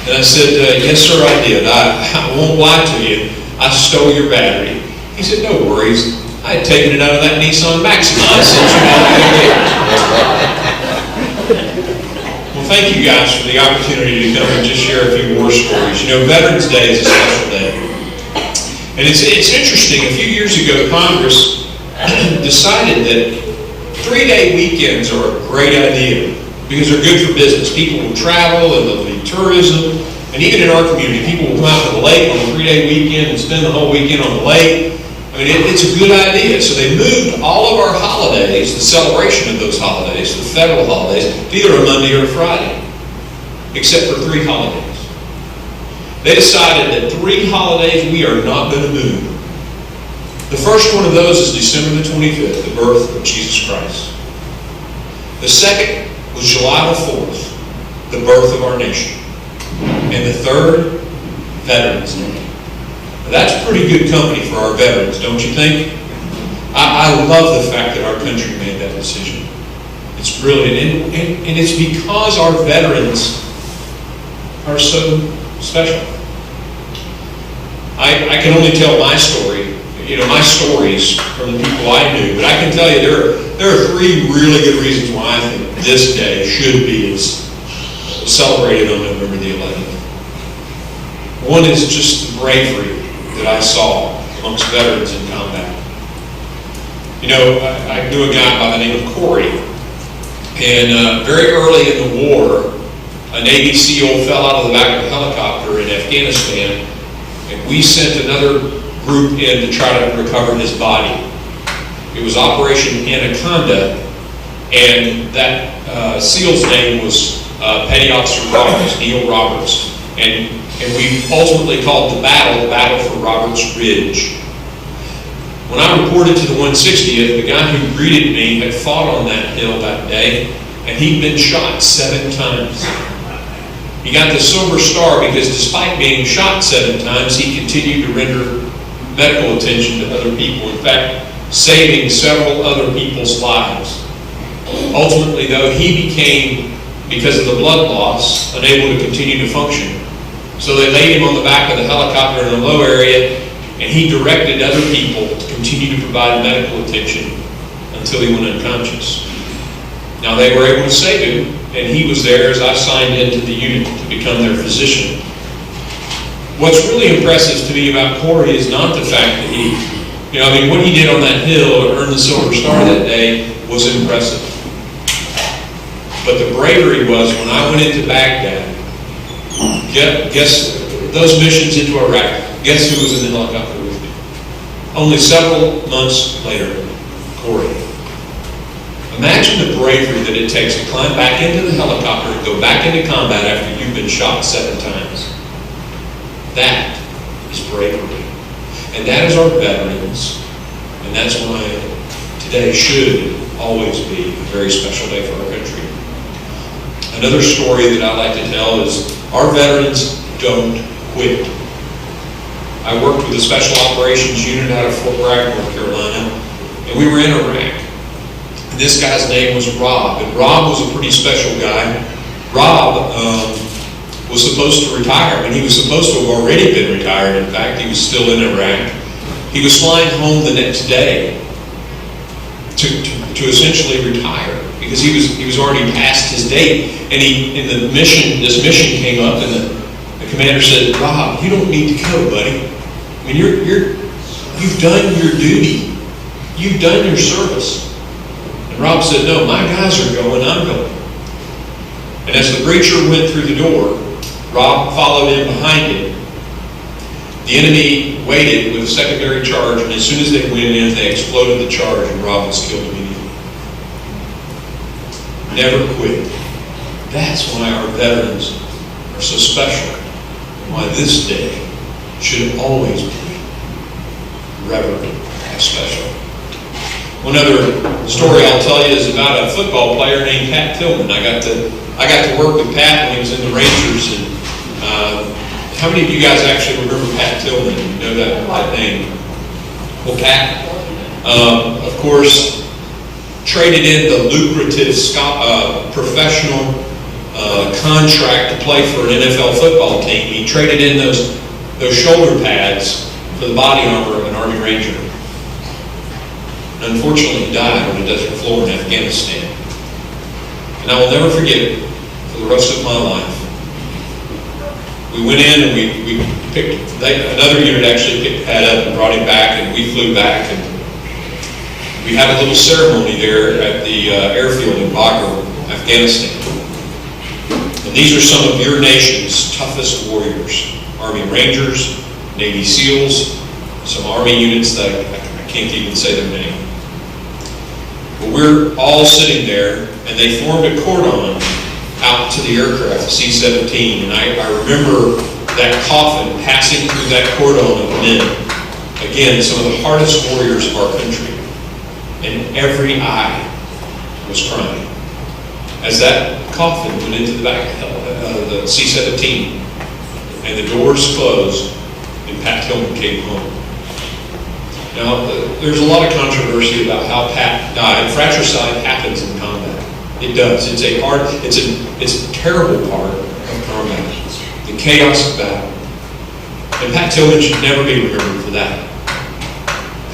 S10: And I said, "Yes, sir, I did. I won't lie to you. I stole your battery." He said, "No worries. I had taken it out of that Nissan Maxima since you had it." Well, thank you guys for the opportunity to come and just share a few war stories. You know, Veterans Day is a special day. And it's interesting, a few years ago, Congress decided that 3-day weekends are a great idea because they're good for business. People will travel and there'll be tourism. And even in our community, people will come out to the lake on a 3-day weekend and spend the whole weekend on the lake. I mean, it's a good idea. So they moved all of our holidays, the celebration of those holidays, the federal holidays, to either a Monday or a Friday, except for 3 holidays. They decided that 3 holidays we are not going to move. The first one of those is December the 25th, the birth of Jesus Christ. The second was July the 4th, the birth of our nation. And the third, Veterans Day. That's pretty good company for our veterans, don't you think? I love the fact that our country made that decision. It's brilliant. And it's because our veterans are so special. I can only tell my story, my stories from the people I knew, but I can tell you there are 3 really good reasons why I think this day should be celebrated on November the 11th. One is just the bravery that I saw amongst veterans in combat. I knew a guy by the name of Corey, and very early in the war, a Navy SEAL fell out of the back of a helicopter in Afghanistan, and we sent another group in to try to recover his body. It was Operation Anaconda, and that SEAL's name was Petty Officer Roberts, Neil Roberts, and we ultimately called the Battle for Roberts Ridge. When I reported to the 160th, the guy who greeted me had fought on that hill that day, and he'd been shot 7 times. He got the Silver Star because despite being shot 7 times, he continued to render medical attention to other people. In fact, saving several other people's lives. Ultimately, though, he became, because of the blood loss, unable to continue to function. So they laid him on the back of the helicopter in a low area, and he directed other people to continue to provide medical attention until he went unconscious. Now they were able to save him, and he was there as I signed into the unit to become their physician. What's really impressive to me about Corey is not the fact that what he did on that hill to earn the Silver Star that day was impressive. But the bravery was when I went into Baghdad, guess those missions into Iraq, guess who was in the helicopter with me? Only several months later, Corey. Imagine the bravery that it takes to climb back into the helicopter and go back into combat after you've been shot 7 times. That is bravery. And that is our veterans. And that's why today should always be a very special day for our country. Another story that I like to tell is our veterans don't quit. I worked with a special operations unit out of Fort Bragg, North Carolina, and we were in Iraq. And this guy's name was Rob, and Rob was a pretty special guy. Rob was supposed to retire. I mean, he was supposed to have already been retired. In fact, he was still in Iraq. He was flying home the next day to essentially retire because he was already past his date. And this mission came up, and the commander said, "Rob, you don't need to go, buddy. I mean, you've done your duty. You've done your service." And Rob said, "No, my guys are going, I'm going." And as the breacher went through the door, Rob followed in behind him. The enemy waited with a secondary charge, and as soon as they went in, they exploded the charge, and Rob was killed immediately. Never quit. That's why our veterans are so special, and why this day should always be reverent and special. One other story I'll tell you is about a football player named Pat Tillman. I got to work with Pat when he was in the Rangers, and How many of you guys actually remember Pat Tillman? You know that name? Well, Pat, of course, traded in the lucrative professional contract to play for an NFL football team. He traded in those shoulder pads for the body armor of an Army Ranger. And unfortunately, he died on a desert floor in Afghanistan. And I will never forget it for the rest of my life. We went in and we picked, another unit actually picked Pat up and brought him back, and we flew back, and we had a little ceremony there at the airfield in Bagram, Afghanistan. And these are some of your nation's toughest warriors. Army Rangers, Navy SEALs, some Army units that I can't even say their name. But we're all sitting there, and they formed a cordon out to the aircraft, the C-17, and I remember that coffin passing through that cordon of men. Again, some of the hardest warriors of our country. And every eye was crying as that coffin went into the back of the C-17, and the doors closed, and Pat Tillman came home. Now, there's a lot of controversy about how Pat died. Fratricide happens in combat. It does. It's a terrible part of combat. The chaos of battle. And Pat Tillman should never be remembered for that.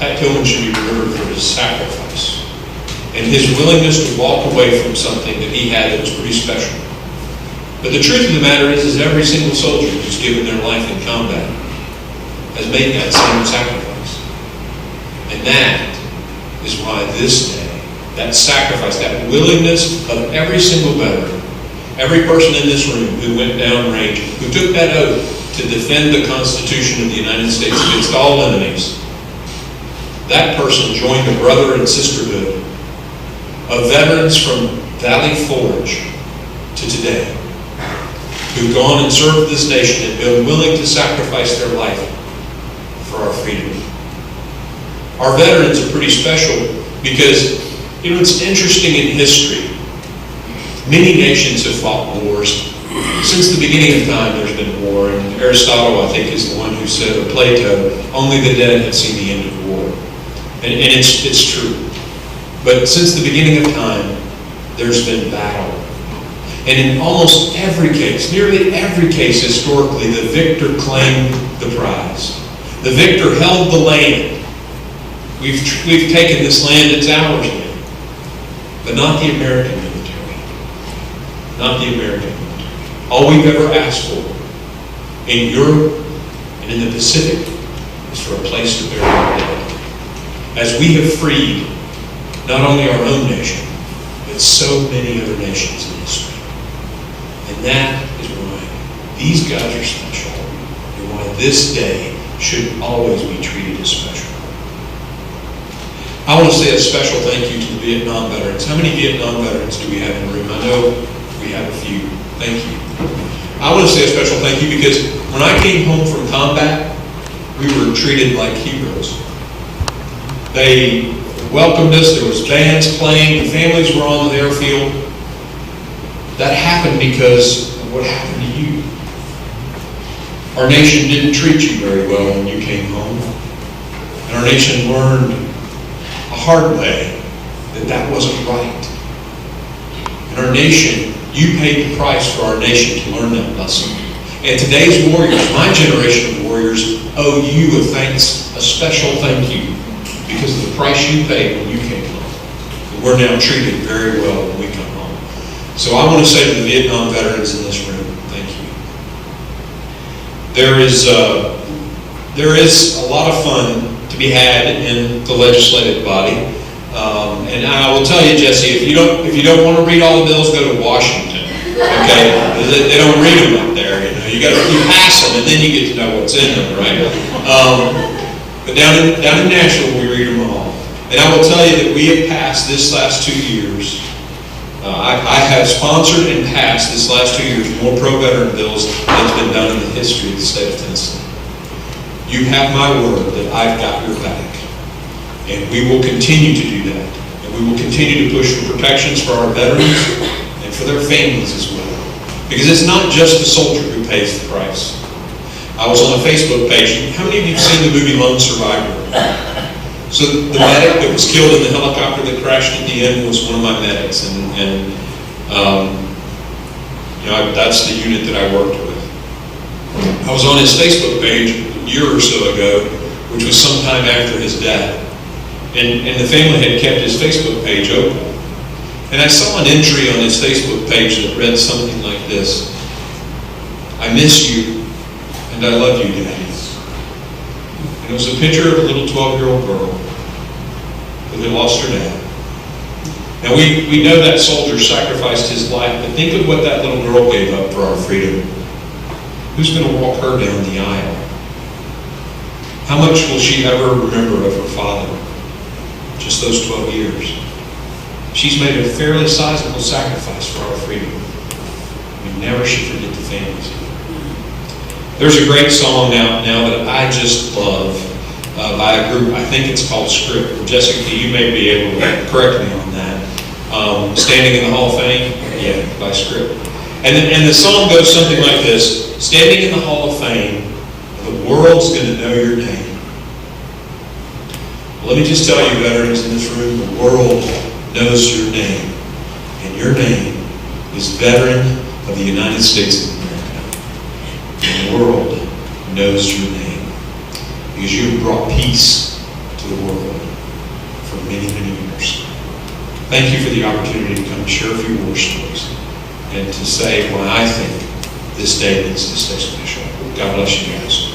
S10: Pat Tillman should be remembered for his sacrifice and his willingness to walk away from something that he had that was pretty special. But the truth of the matter is every single soldier who's given their life in combat has made that same sacrifice. And that is why this day, that sacrifice, that willingness of every single veteran, every person in this room who went downrange, who took that oath to defend the Constitution of the United States against all enemies, that person joined a brother and sisterhood of veterans from Valley Forge to today, who've gone and served this nation and been willing to sacrifice their life for our freedom. Our veterans are pretty special because, you know, it's interesting in history. Many nations have fought wars. Since the beginning of time, there's been war. And Aristotle, I think, is the one who said, or Plato, only the dead have seen the end of war. And it's true. But since the beginning of time, there's been battle. And in almost every case, nearly every case historically, the victor claimed the prize. The victor held the land. We've taken this land, it's ours now. But not the American military. Not the American military. All we've ever asked for in Europe and in the Pacific is for a place to bury our dead. As we have freed not only our own nation, but so many other nations in history. And that is why these guys are special, and why this day should always be treated as special. I want to say a special thank you to the Vietnam veterans. How many Vietnam veterans do we have in the room? I know we have a few. Thank you. I want to say a special thank you because when I came home from combat, we were treated like heroes. They welcomed us. There was bands playing. The families were on the airfield. That happened because of what happened to you. Our nation didn't treat you very well when you came home. And our nation learned a hard way that wasn't right. And our nation, you paid the price for our nation to learn that lesson. And today's warriors, my generation of warriors, owe you a special thank you because of the price you paid when you came home. And we're now treated very well when we come home. So I want to say to the Vietnam veterans in this room, thank you. There is a lot of fun to be had in the legislative body, and I will tell you, Jesse, if you don't want to read all the bills, go to Washington. Okay, they don't read them up there. You pass them, and then you get to know what's in them, right? But down in Nashville, we read them all. And I will tell you that we have passed this last 2 years. I have sponsored and passed this last 2 years more pro-veteran bills than's been done in the history of the state of Tennessee. You have my word that I've got your back. And we will continue to do that. And we will continue to push for protections for our veterans and for their families as well. Because it's not just the soldier who pays the price. I was on a Facebook page. How many of you have seen the movie Lone Survivor? So the medic that was killed in the helicopter that crashed at the end was one of my medics, and that's the unit that I worked with. I was on his Facebook page a year or so ago, which was sometime after his death, and the family had kept his Facebook page open. And I saw an entry on his Facebook page that read something like this: "I miss you, and I love you, Daddy." And it was a picture of a little 12-year-old girl who had lost her dad. Now we know that soldier sacrificed his life, but think of what that little girl gave up for our freedom. Who's going to walk her down the aisle? How much will she ever remember of her father? Just those 12 years. She's made a fairly sizable sacrifice for our freedom. We never should forget the families. There's a great song out now that I just love by a group. I think it's called Script. Jessica, you may be able to correct me on that. Standing in the Hall of Fame? Yeah, by Script. And the song goes something like this: standing in the Hall of Fame, the world's going to know your name. Well, let me just tell you, veterans in this room, the world knows your name. And your name is Veteran of the United States of America. And the world knows your name because you have brought peace to the world for many, many years. Thank you for the opportunity to come share a few war stories and to say why I think this day makes this day special. God bless you guys.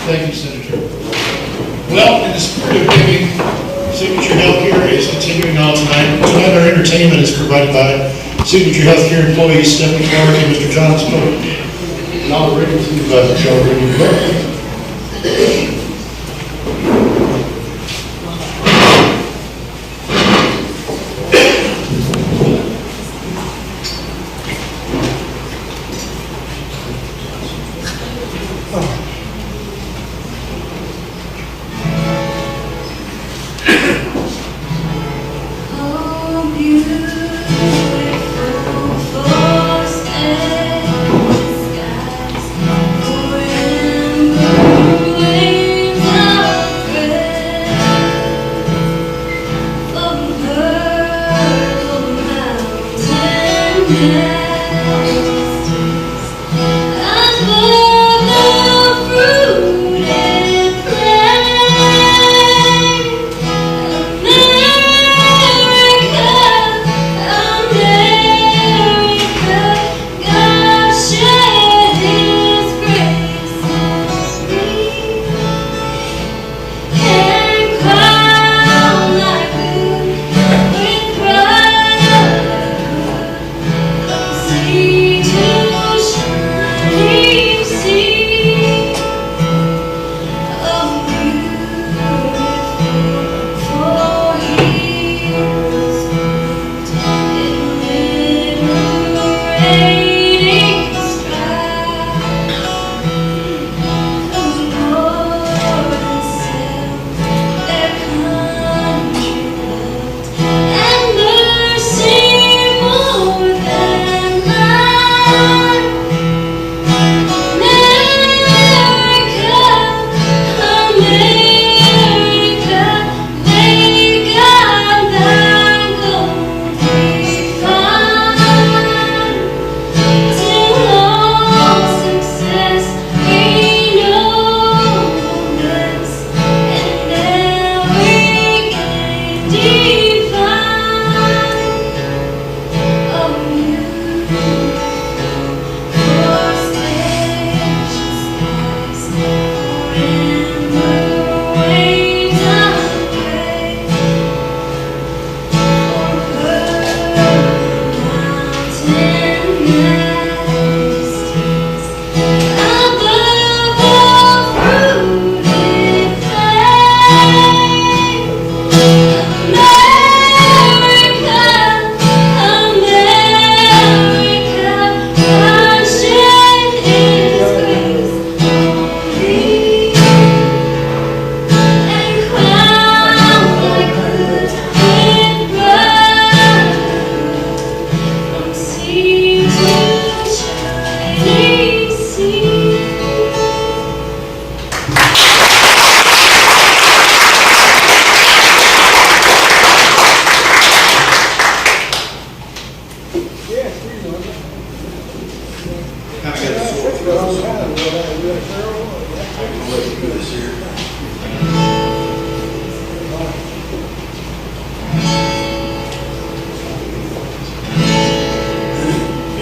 S9: Thank you, Senator. Well, in the spirit of giving, Signature Healthcare is continuing on tonight. Tonight our entertainment is provided by Signature Healthcare employees Stephanie Clark and Mr. John Stewart. And I'll bring it to you by Michelle Reed.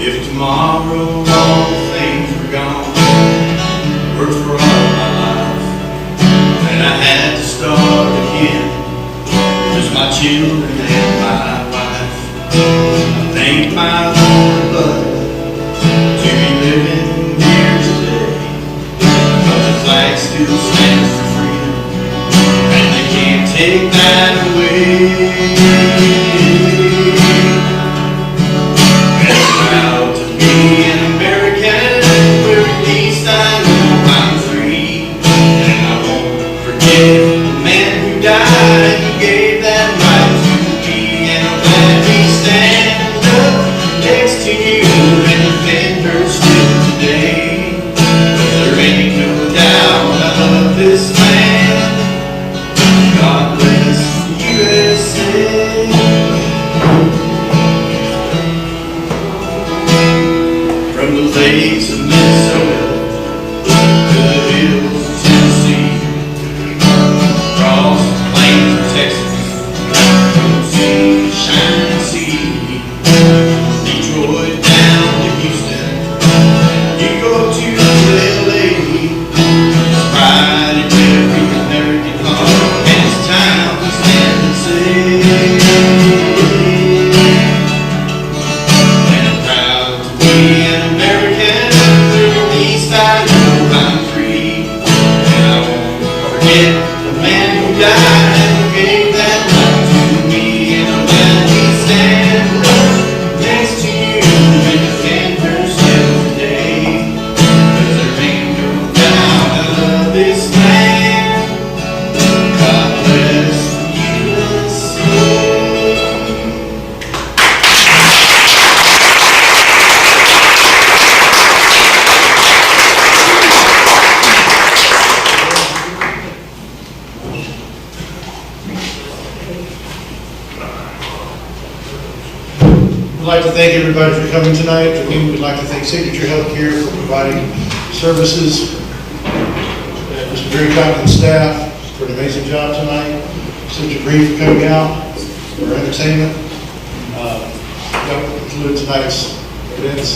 S2: If tomorrow all things were gone, worked for all my life, and I had to start again, just my children and my wife. I thank my Lord above to be living here today, because the flag still stands for freedom, and they can't take that away. Proud to be an American, where at least I know I'm free. And I won't forget the man who died, who gave that right to me. And I'm glad we stand up next to you and defend her still today. 'Cause there ain't no doubt I love this land. God bless the USA. From the lakes of Minnesota to the hills of Tennessee, across the plains of Texas, you'll see the shining sea. Detroit down to Houston, you go to LA. There's pride in every American heart, and it's time to stand and say, and I'm proud to be an American, where at least I know I'm free. And I won't forget the man who died, who gave that right to me. And I'm glad we stand up next to you and defend her still today. 'Cause there ain't no doubt I love this land. God bless the USA.
S9: We'd like to thank everybody for coming tonight. Again, we'd like to thank Signature Healthcare for providing services. Mr. Barry Cochran and staff for an amazing job tonight. Mr. Green for coming out for entertainment. That concludes tonight's events.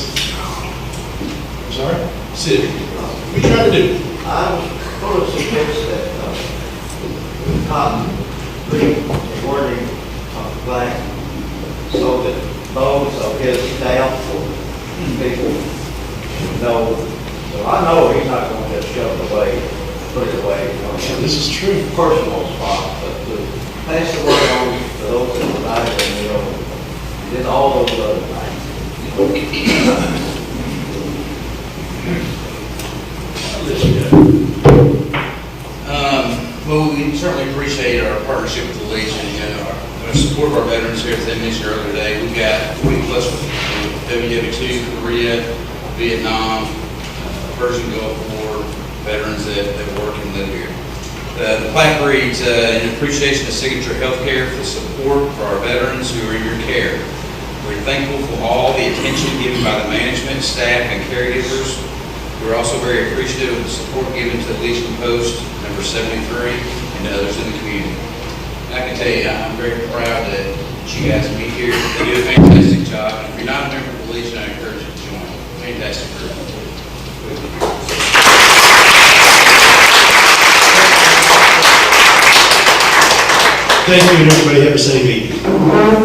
S9: I'm sorry? Sid, what are you trying to do?
S11: I was going to suggest that cotton green wording on the flag, so that those of his doubtful people know. So I know he's not going to just shove it away, put it away,
S9: This is true.
S11: personal spot, but to pass the word on to those that provide it, and then all those other things.
S12: Well, we certainly appreciate our partnership with the Legion, our support of our veterans here, as they mentioned earlier today. We've got 40 plus WW2, Korea, Vietnam, Persian Gulf War veterans that work and live here. The plaque reads, in appreciation of Signature Healthcare for the support for our veterans who are in your care. We're thankful for all the attention given by the management, staff, and caregivers. We're also very appreciative of the support given to the Legion Post number 73 and others in the community. And I can tell you, I'm very proud that you guys meet here. They do a fantastic job. And if you're not a member of the Legion, I encourage you to join. Fantastic group.
S9: Thank you, and everybody have a safe evening.